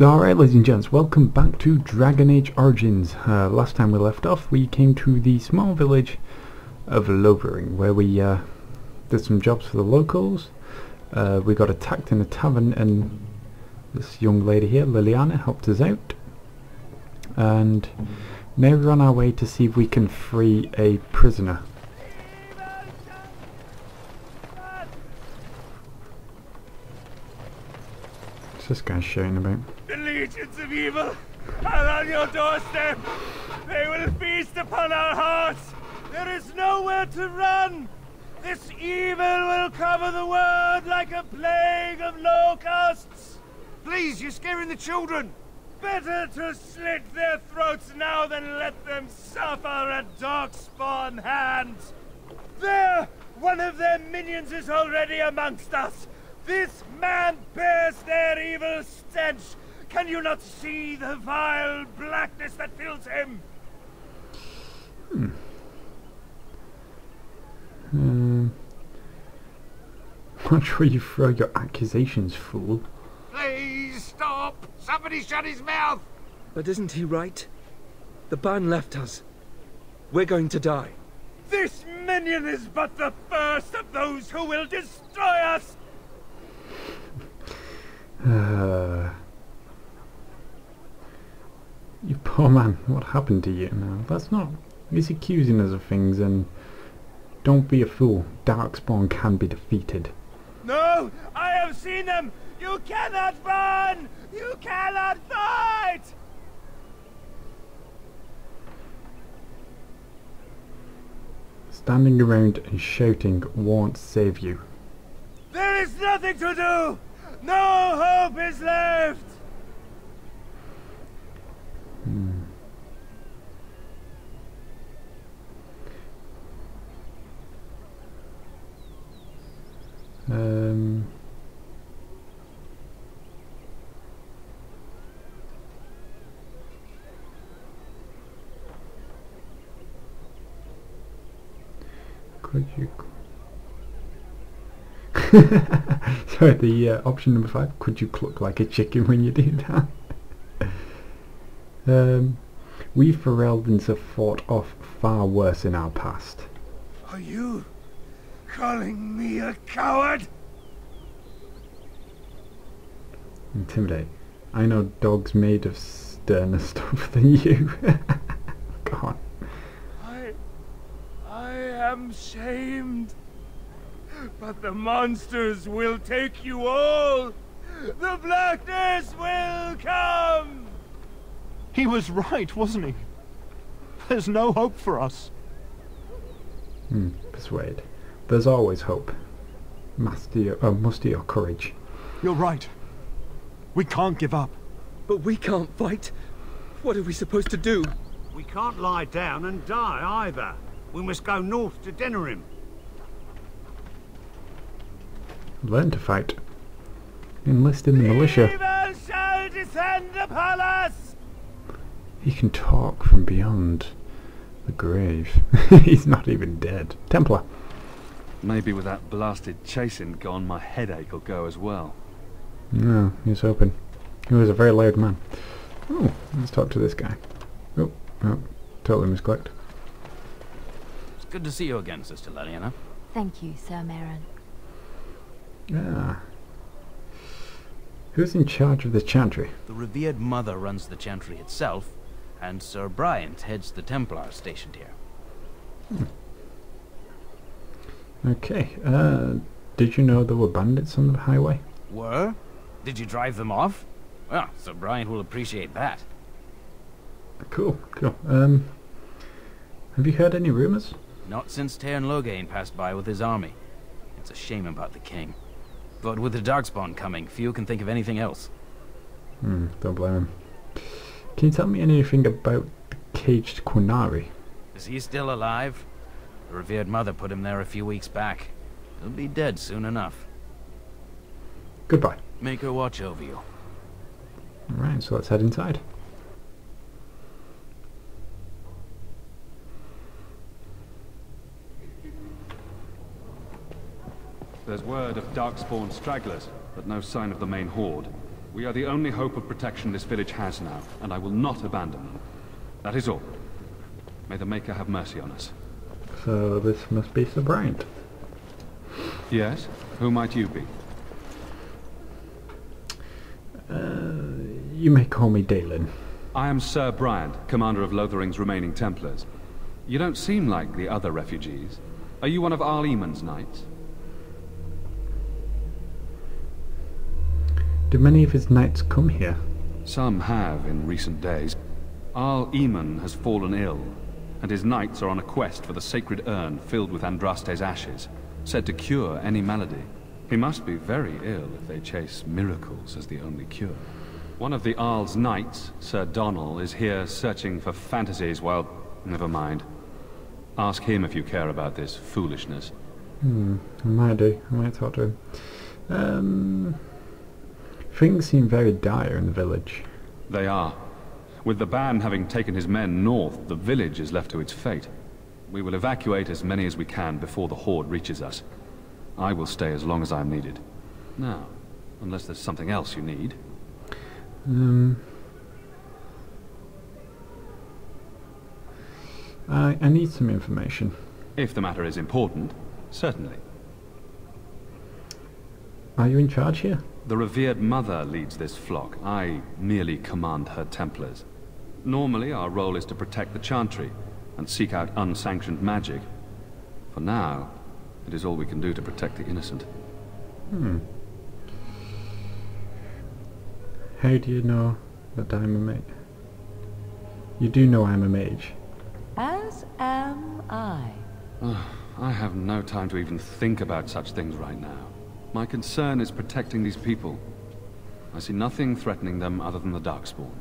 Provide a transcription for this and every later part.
Alright, ladies and gents, welcome back to Dragon Age Origins. Last time we left off, we came to the small village of Lothering, where we did some jobs for the locals. We got attacked in a tavern, and this young lady here, Liliana, helped us out. And now we're on our way to see if we can free a prisoner. What's this guy shouting about? The legions of evil are on your doorstep. They will feast upon our hearts. There is nowhere to run. This evil will cover the world like a plague of locusts. Please, you're scaring the children. Better to slit their throats now than let them suffer at darkspawn hands. There! One of their minions is already amongst us. This man bears their evil stench. Can you not see the vile blackness that fills him? Watch where you throw your accusations, fool. Please stop! Somebody shut his mouth! But isn't he right? The ban left us. We're going to die. This minion is but the first of those who will destroy us! You poor man, what happened to you now? That's not... He's accusing us of things, and don't be a fool. Darkspawn can be defeated. No! I have seen them! You cannot burn! You cannot fight! Standing around and shouting won't save you. There is nothing to do! No hope is left! Could you... Sorry, the option number 5. Could you cluck like a chicken when you do that? We Ferelden's have fought off far worse in our past. Are you calling me a coward? Intimidate. I know dogs made of sterner stuff than you. Go on. I am shamed. But the monsters will take you all! The blackness will come! He was right, wasn't he? There's no hope for us. Persuade. There's always hope. Muster your courage. You're right. We can't give up. But we can't fight. What are we supposed to do? We can't lie down and die either. We must go north to Daylen. Learn to fight. Enlist in the militia. Evil shall descend upon us! He can talk from beyond the grave. He's not even dead. Templar. Maybe with that blasted chasing gone, my headache will go as well. No, he's hoping. He was a very loud man. Oh, let's talk to this guy. Oh, totally misclicked. It's good to see you again, Sister Liliana. Thank you, Sir Marin. Ah. Who's in charge of the chantry? The revered mother runs the chantry itself, and Sir Bryant heads the Templars stationed here. Okay, did you know there were bandits on the highway? Were? Did you drive them off? Well, Sir Bryant will appreciate that. Cool. Have you heard any rumours? Not since Tairn Logain passed by with his army. It's a shame about the king. But with the Darkspawn coming, few can think of anything else. Don't blame him. Can you tell me anything about the caged Qunari? Is he still alive? The revered mother put him there a few weeks back. He'll be dead soon enough. Goodbye. Make her watch over you. Alright, so let's head inside. There's word of darkspawn stragglers, but no sign of the main horde. We are the only hope of protection this village has now, and I will not abandon them. That is all. May the Maker have mercy on us. So this must be Sir Bryant. Yes? Who might you be? You may call me Daylen. I am Sir Bryant, commander of Lothering's remaining Templars. You don't seem like the other refugees. Are you one of Arl Eamon's knights? Do many of his knights come here? Some have in recent days. Arl Eamon has fallen ill, and his knights are on a quest for the sacred urn filled with Andraste's ashes, said to cure any malady. He must be very ill if they chase miracles as the only cure. One of the Arl's knights, Sir Donnell, is here searching for fantasies while... Never mind. Ask him if you care about this foolishness. I might do. I might talk to him. Things seem very dire in the village. They are. With the ban having taken his men north, the village is left to its fate. We will evacuate as many as we can before the horde reaches us. I will stay as long as I am needed. Now, unless there's something else you need. I need some information. If the matter is important, certainly. Are you in charge here? The revered mother leads this flock. I merely command her Templars. Normally, our role is to protect the chantry and seek out unsanctioned magic. For now, it is all we can do to protect the innocent. How do you know that I'm a mage? You do know I'm a mage. As am I. I have no time to even think about such things right now. My concern is protecting these people. I see nothing threatening them other than the Darkspawn.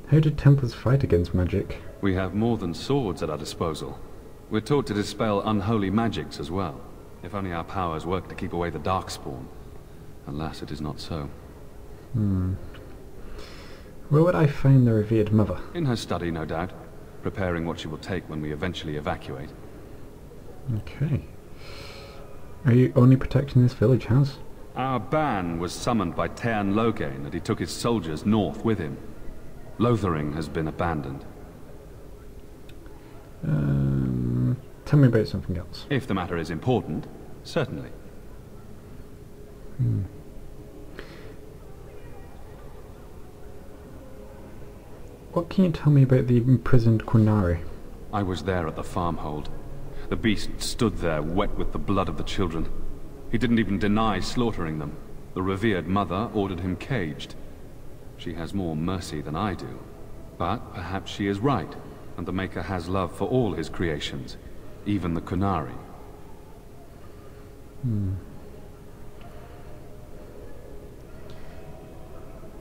How do Templars fight against magic? We have more than swords at our disposal. We're taught to dispel unholy magics as well. If only our powers work to keep away the Darkspawn. Alas, it is not so. Where would I find the revered mother? In her study, no doubt. Preparing what she will take when we eventually evacuate. Okay. Are you only protecting this village house? Our ban was summoned by Tairn Logain, and he took his soldiers north with him. Lothering has been abandoned. Tell me about something else. If the matter is important, certainly. What can you tell me about the imprisoned Qunari? I was there at the farmhold. The beast stood there, wet with the blood of the children. He didn't even deny slaughtering them. The revered mother ordered him caged. She has more mercy than I do. But perhaps she is right, and the Maker has love for all his creations, even the Qunari.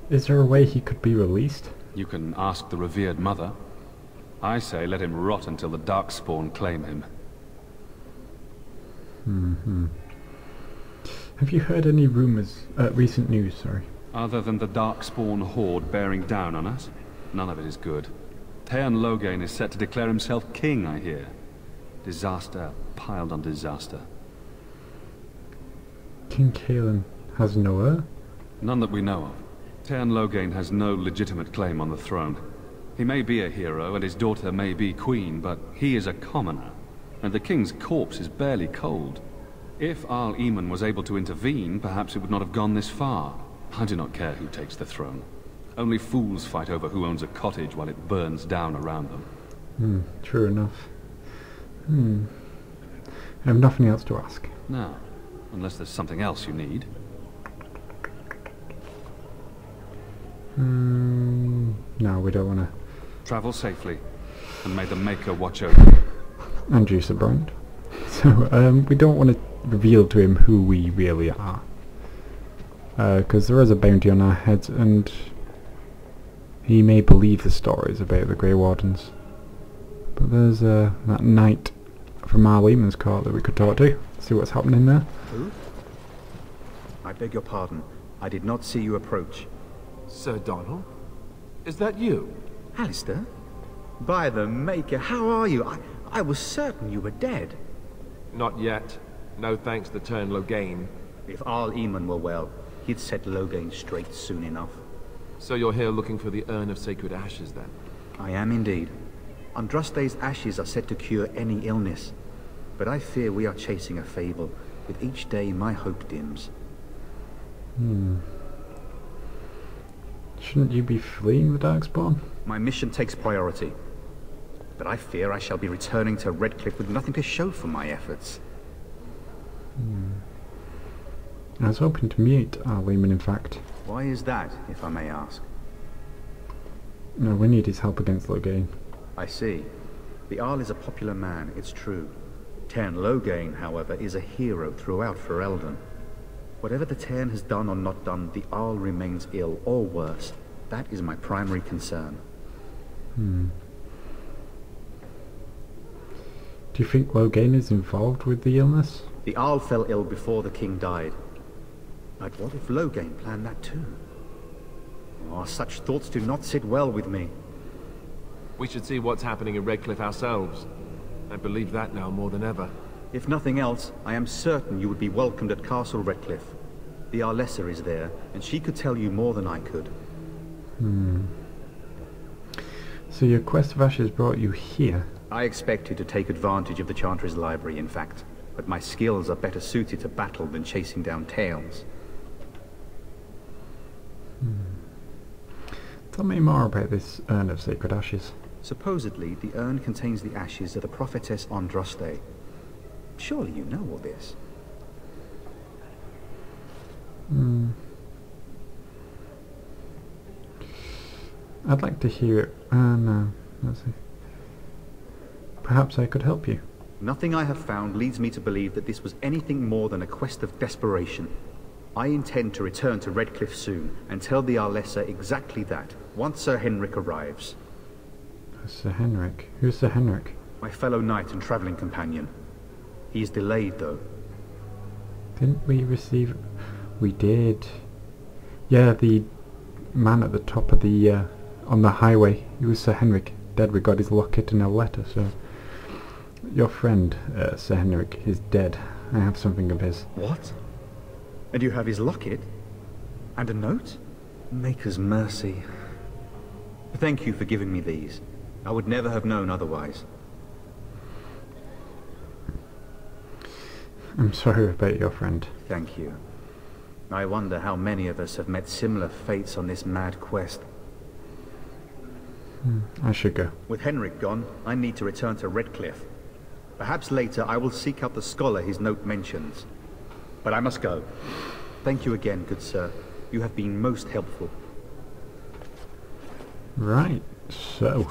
Is there a way he could be released? You can ask the revered mother. I say let him rot until the Darkspawn claim him. Have you heard any rumors, recent news, sorry? Other than the Darkspawn horde bearing down on us, none of it is good. Tairn Logain is set to declare himself king, I hear. Disaster piled on disaster. King Cailan has no heir? None that we know of. Tairn Logain has no legitimate claim on the throne. He may be a hero, and his daughter may be queen, but he is a commoner, and the king's corpse is barely cold. If Arl Eamon was able to intervene, perhaps it would not have gone this far. I do not care who takes the throne. Only fools fight over who owns a cottage while it burns down around them. True enough. I have nothing else to ask. Now, unless there's something else you need. No, we don't want to. Travel safely, and may the Maker watch over you. And you, Sir Bryant. So, we don't want to reveal to him who we really are. Because there is a bounty on our heads, and he may believe the stories about the Grey Wardens. But there's that knight from Arl Eamon's court that we could talk to. See what's happening there. Who? I beg your pardon. I did not see you approach. Sir Donnell? Is that you? Alistair? By the Maker, how are you? I was certain you were dead. Not yet. No thanks to Tairn Logain. If Arl Eamon were well, he'd set Logain straight soon enough. So you're here looking for the urn of sacred ashes, then? I am indeed. Andraste's ashes are said to cure any illness. But I fear we are chasing a fable. With each day, my hope dims. Shouldn't you be fleeing the Darkspawn? My mission takes priority. But I fear I shall be returning to Redcliffe with nothing to show for my efforts. I was hoping to meet Arl Eamon, in fact. Why is that, if I may ask? No, we need his help against Logain. I see. The Arl is a popular man, it's true. Tairn Logain, however, is a hero throughout Ferelden. Whatever the Tairn has done or not done, the Arl remains ill, or worse. That is my primary concern. Do you think Logain is involved with the illness? The Arl fell ill before the king died. But what if Logain planned that too? Oh, such thoughts do not sit well with me. We should see what's happening in Redcliffe ourselves. I believe that now more than ever. If nothing else, I am certain you would be welcomed at Castle Redcliffe. The Arlessa is there, and she could tell you more than I could. So your quest of ashes brought you here? I expected to take advantage of the Chantry's library, in fact. But my skills are better suited to battle than chasing down tales. Tell me more about this urn of sacred ashes. Supposedly, the urn contains the ashes of the prophetess Andraste. Surely you know all this. I'd like to hear it. No. Let's see. Perhaps I could help you. Nothing I have found leads me to believe that this was anything more than a quest of desperation. I intend to return to Redcliffe soon and tell the Arlessa exactly that, once Sir Henrik arrives. Sir Henrik? Who's Sir Henrik? My fellow knight and travelling companion. He is delayed, though. Didn't we receive... We did. Yeah, the man at the top of the... on the highway. He was Sir Henrik. Dead. We got his locket and a letter, so... Your friend, Sir Henrik, is dead. I have something of his. What? And you have his locket? And a note? Maker's mercy. Thank you for giving me these. I would never have known otherwise. I'm sorry about your friend. Thank you. I wonder how many of us have met similar fates on this mad quest. I should go. With Henrik gone, I need to return to Redcliffe. Perhaps later I will seek out the scholar his note mentions. But I must go. Thank you again, good sir. You have been most helpful. Right, so...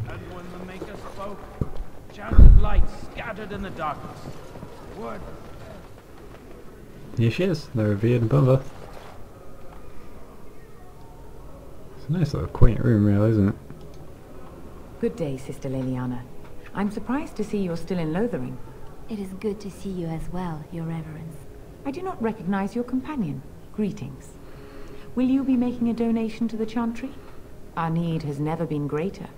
And when the Maker spoke, shouts of light scattered in the darkness. Word. Here she is, the revered mother. It's a nice little quaint room, really, isn't it? Good day, Sister Leliana. I'm surprised to see you're still in Lothering. It is good to see you as well, Your Reverence. I do not recognize your companion. Greetings. Will you be making a donation to the Chantry? Our need has never been greater.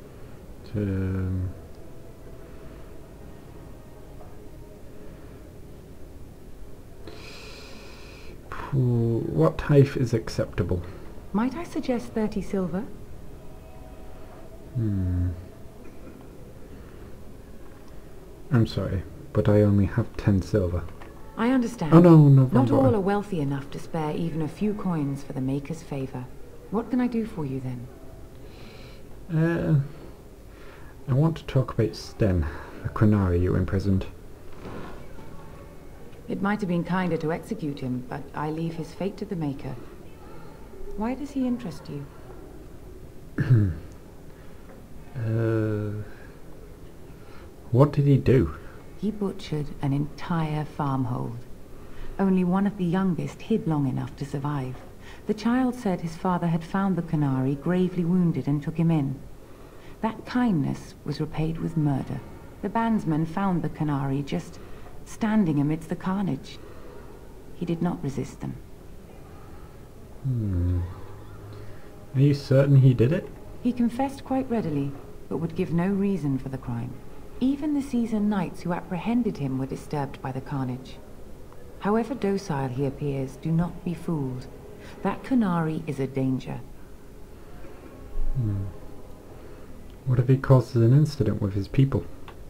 What tithe is acceptable? Might I suggest 30 silver? I'm sorry, but I only have 10 silver. I understand. Oh no, Not all are wealthy enough to spare even a few coins for the Maker's favor. What can I do for you then? I want to talk about Sten, the Qunari you imprisoned. It might have been kinder to execute him, but I leave his fate to the Maker. Why does he interest you? What did he do? He butchered an entire farmhold. Only one of the youngest hid long enough to survive. The child said his father had found the Qunari gravely wounded and took him in. That kindness was repaid with murder. The bandsman found the Qunari just standing amidst the carnage. He did not resist them. Are you certain he did it? He confessed quite readily, but would give no reason for the crime. Even the seasoned knights who apprehended him were disturbed by the carnage. However docile he appears, do not be fooled. That Kunari is a danger. What if he causes an incident with his people?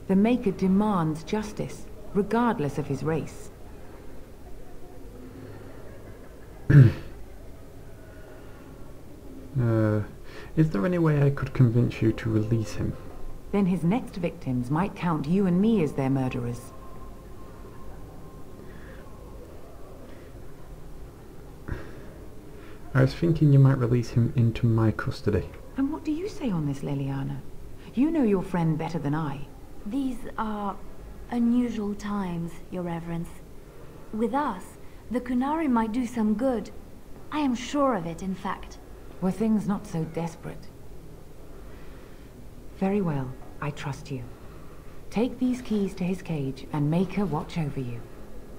The Maker demands justice, regardless of his race. Is there any way I could convince you to release him? Then his next victims might count you and me as their murderers. I was thinking you might release him into my custody. And what do you say on this, Leliana? You know your friend better than I. These are unusual times, Your Reverence. With us, the Kunari might do some good. I am sure of it, in fact. Were things not so desperate? Very well, I trust you. Take these keys to his cage and make her watch over you.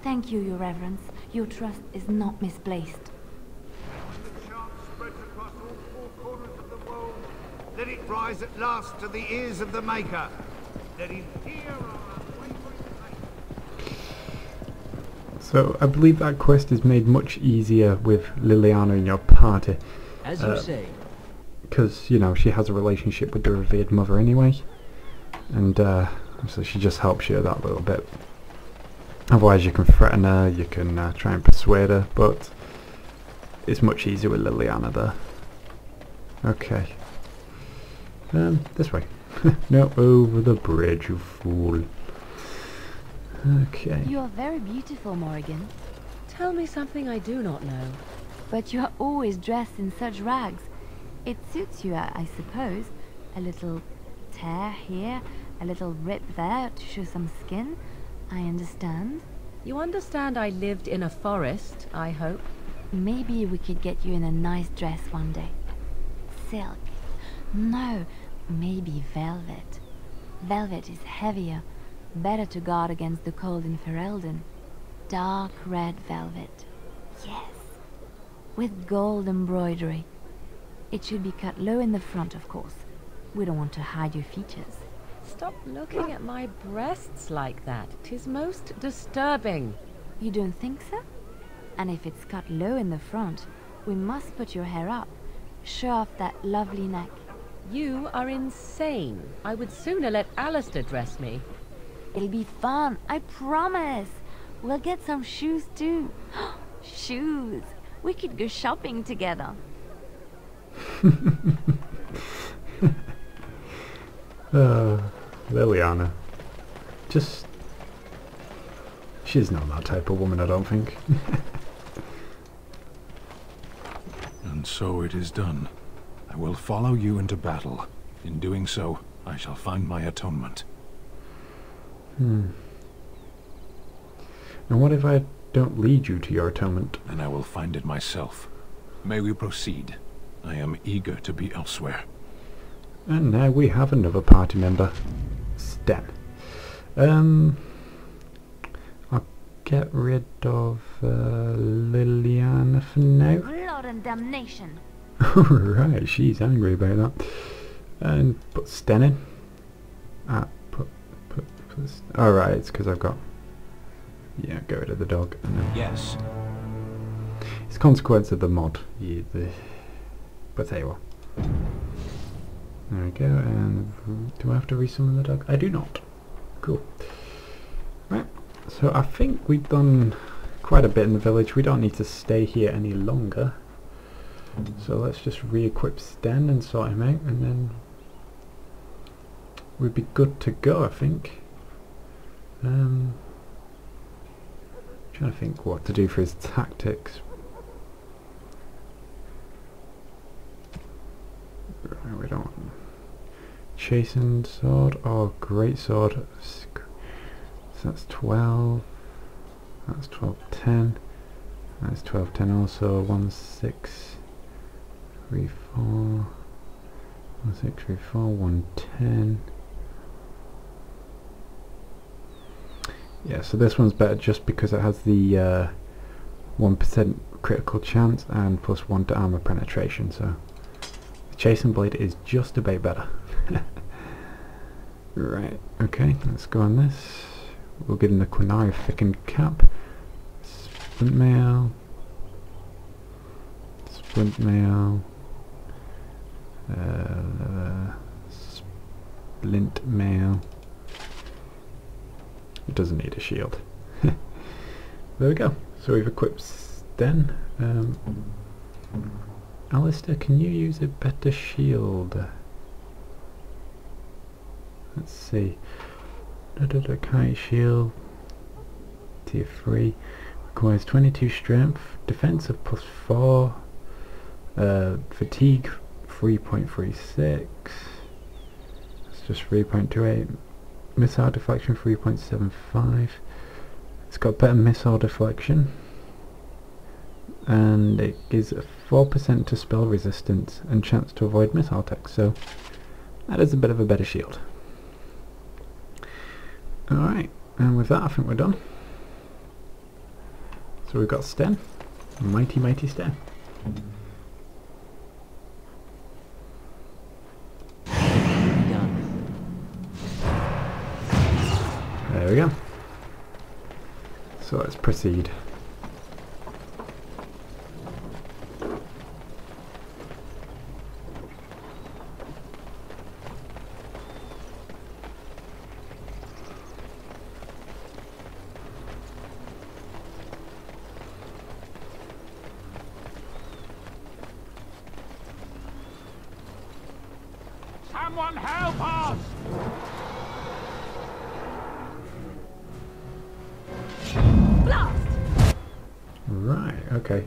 Thank you, Your Reverence. Your trust is not misplaced. The shout spreads across all four corners of the world. Let it rise at last to the ears of the Maker. Let him hear our unwavering faith. So I believe that quest is made much easier with Liliana in your party. As you say. Because, you know, she has a relationship with the revered mother anyway. And so she just helps you that little bit. Otherwise you can threaten her, you can try and persuade her, but it's much easier with Liliana there. Okay. This way. No, over the bridge, you fool. Okay. You are very beautiful, Morrigan. Tell me something I do not know. But you are always dressed in such rags. It suits you, I suppose. A little tear here, a little rip there to show some skin. I understand. You understand I lived in a forest, I hope? Maybe we could get you in a nice dress one day. Silk. No, maybe velvet. Velvet is heavier, better to guard against the cold in Ferelden. Dark red velvet. Yes. With gold embroidery. It should be cut low in the front, of course. We don't want to hide your features. Stop looking at my breasts like that. 'Tis most disturbing. You don't think so? And if it's cut low in the front, we must put your hair up. Show off that lovely neck. You are insane. I would sooner let Alistair dress me. It'll be fun, I promise. We'll get some shoes too. Shoes! We could go shopping together. Liliana. She's not that type of woman, I don't think. And so it is done. I will follow you into battle. In doing so, I shall find my atonement. And what if I don't lead you to your atonement? Then I will find it myself. May we proceed? I am eager to be elsewhere. And now we have another party member, Sten. I'll get rid of Liliana for now. Blood and damnation. Alright, she's angry about that. And put Sten in. Alright, it's because I've got... Yeah, get rid of the dog. And then Yes. it's a consequence of the mod. But tell you what. There we go, and do I have to resummon the dog? I do not. Cool. Right, so I think we've done quite a bit in the village. We don't need to stay here any longer. So let's just re-equip Sten and sort him out, and then we'd be good to go, I think. Trying to think what to do for his tactics. We don't chastened sword or great sword. So that's 12. That's 12, 10. That's 12, 10 also. 1, 6, 3, 4. 1, 6, 3, 4. 1, 10. Yeah, so this one's better just because it has the 1% critical chance and plus 1 to armor penetration. So Chasing Blade is just a bit better. Right, okay, let's go on this. We'll give him the Quinari thickened cap. Splint mail. Splint mail. Splint mail. It doesn't need a shield. There we go. So we've equipped Sten. Alistair, can you use a better shield? Let's see. Kite shield. Tier 3. Requires 22 strength. Defense of +4. Fatigue 3.36. That's just 3.28. Missile deflection 3.75. It's got better missile deflection. And it gives a 4% to spell resistance and chance to avoid missile attacks. So that is a bit of a better shield. Alright, and with that I think we're done. So we've got Sten. Mighty, mighty Sten. There we go. So let's proceed. Someone help us! Blast! Right, okay,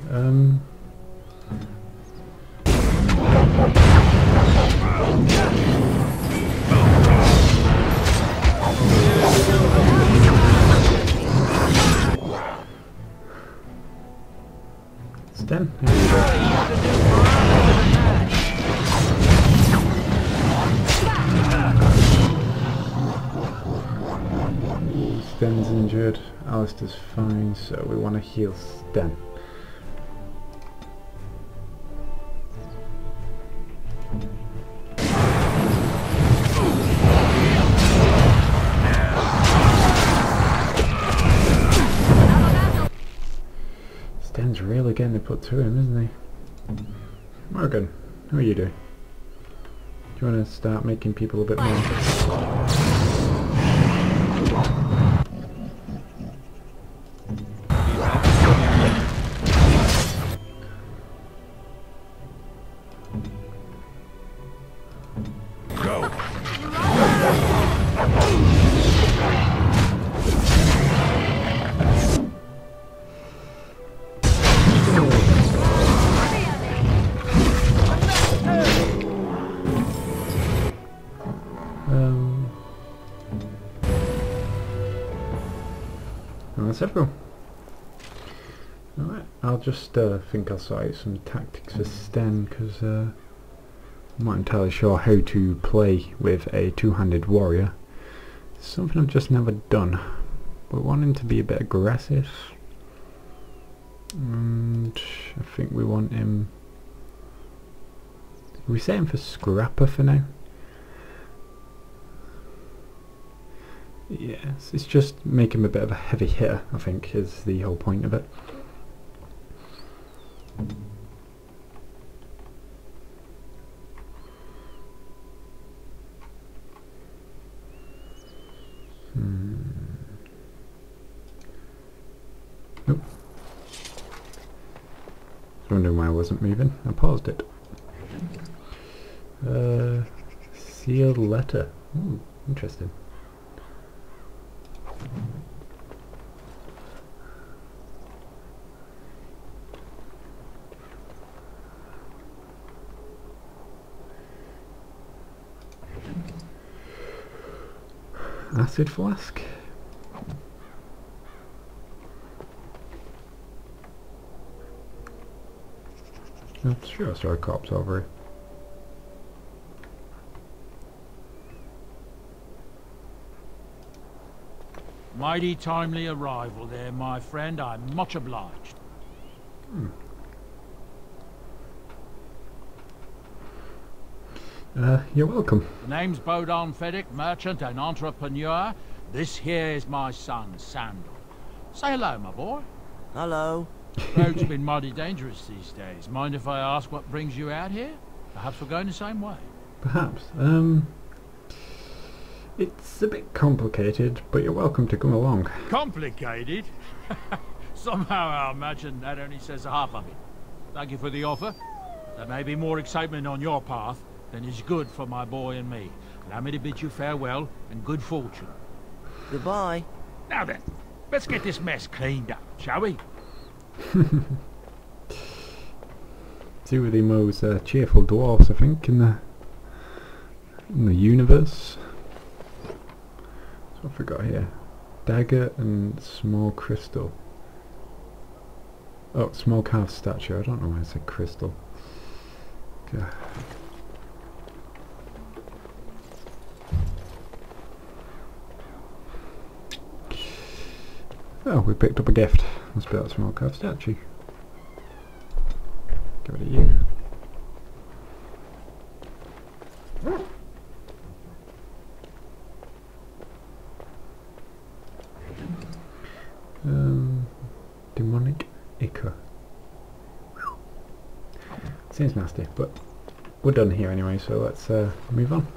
Sten, here we go. Sten's injured, Alistair's fine, so we want to heal Sten. Sten's really getting it put to him, isn't he? Morgan, how are you doing? Do you want to start making people a bit more... That's everyone. Alright, I'll just think I'll sort out some tactics for Sten, because I'm not entirely sure how to play with a two-handed warrior. It's something I've just never done, but want him to be a bit aggressive, and I think we want him... we set him for Scrapper for now. Yes, it's just make him a bit of a heavy hitter, I think, is the whole point of it. Nope. I was wondering why I wasn't moving. I paused it. Sealed letter. Ooh, interesting. Acid flask. I'm sure I saw a corpse over here. Mighty timely arrival there, my friend. I'm much obliged. You're welcome. The name's Bodon Feddick, merchant and entrepreneur. This here is my son, Sandal. Say hello, my boy. Hello. Road's been mighty dangerous these days. Mind if I ask what brings you out here? Perhaps we're going the same way. Perhaps. It's a bit complicated, but you're welcome to come along. Complicated? Somehow I imagine that only says half of it. Thank you for the offer. There may be more excitement on your path than is good for my boy and me. Allow me to bid you farewell and good fortune. Goodbye. Now then, let's get this mess cleaned up, shall we? Two of the most cheerful dwarves, I think, in the universe. So what have we got here? Dagger and small crystal. Oh, small carved statue. I don't know why I said crystal. Okay. Oh, we picked up a gift. Must be that small carved statue. Give it to you. Demonic ichor. Seems nasty, but we're done here anyway, so let's move on.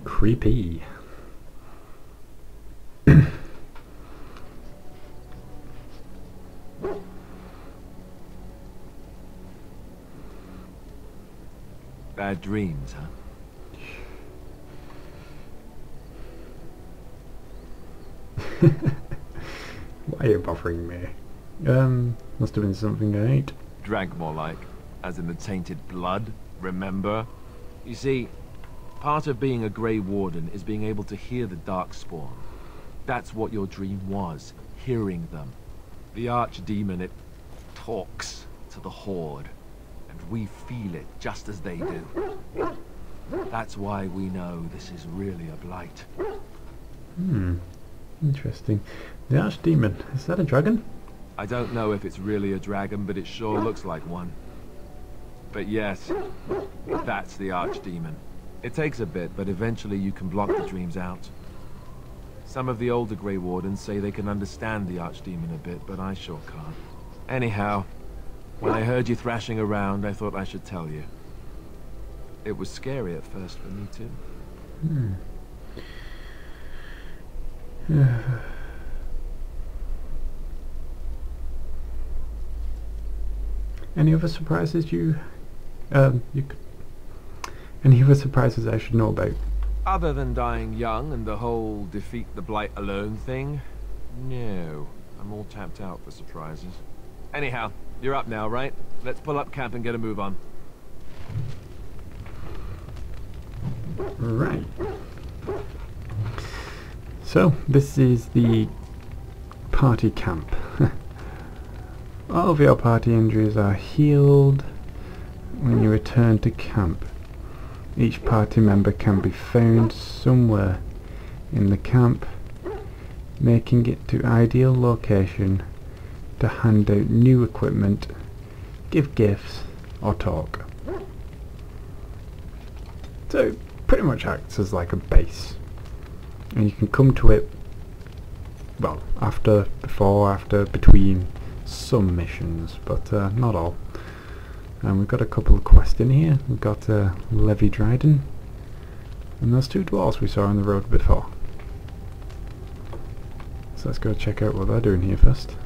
Creepy. Bad dreams, huh? Why are you bothering me? Must have been something I ate. Drank more like, as in the tainted blood, remember? You see, part of being a Grey Warden is being able to hear the Darkspawn. That's what your dream was, hearing them. The Archdemon, it talks to the Horde, and we feel it just as they do. That's why we know this is really a blight. Interesting. The Archdemon, is that a dragon? I don't know if it's really a dragon, but it sure looks like one. But yes, that's the Archdemon. It takes a bit, but eventually you can block the dreams out. Some of the older Grey Wardens say they can understand the Archdemon a bit, but I sure can't. Anyhow, when I heard you thrashing around, I thought I should tell you. It was scary at first for me too. Any other surprises any other surprises I should know about? Other than dying young and the whole defeat the blight alone thing, no. I'm all tapped out for surprises. Anyhow, you're up now, right? Let's pull up camp and get a move on. Right. So, this is the party camp. All of your party injuries are healed when you return to camp. Each party member can be found somewhere in the camp, making it to ideal location to hand out new equipment, give gifts, or talk. So it pretty much acts as like a base, and you can come to it, well, after, before, after, between some missions, but not all. And we've got a couple of quests in here. We've got Levi Dryden, and those two dwarves we saw on the road before. So let's go check out what they're doing here first.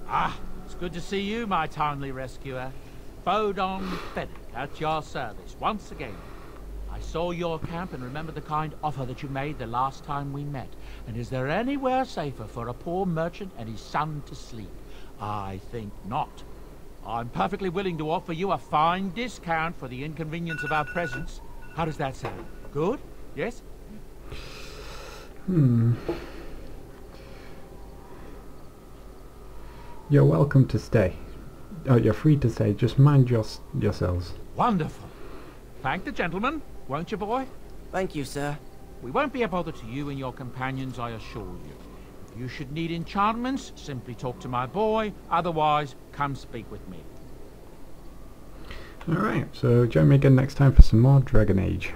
Ah, it's good to see you, my timely rescuer. Bodon Feddick, at your service once again. I saw your camp and remember the kind offer that you made the last time we met. And is there anywhere safer for a poor merchant and his son to sleep? I think not. I'm perfectly willing to offer you a fine discount for the inconvenience of our presence. How does that sound? Good? Yes? You're welcome to stay. Oh, you're free to stay. Just mind yourselves. Wonderful. Thank the gentleman, won't you, boy? Thank you, sir. We won't be a bother to you and your companions, I assure you. If you should need enchantments, simply talk to my boy. Otherwise, come speak with me. Alright, so join me again next time for some more Dragon Age.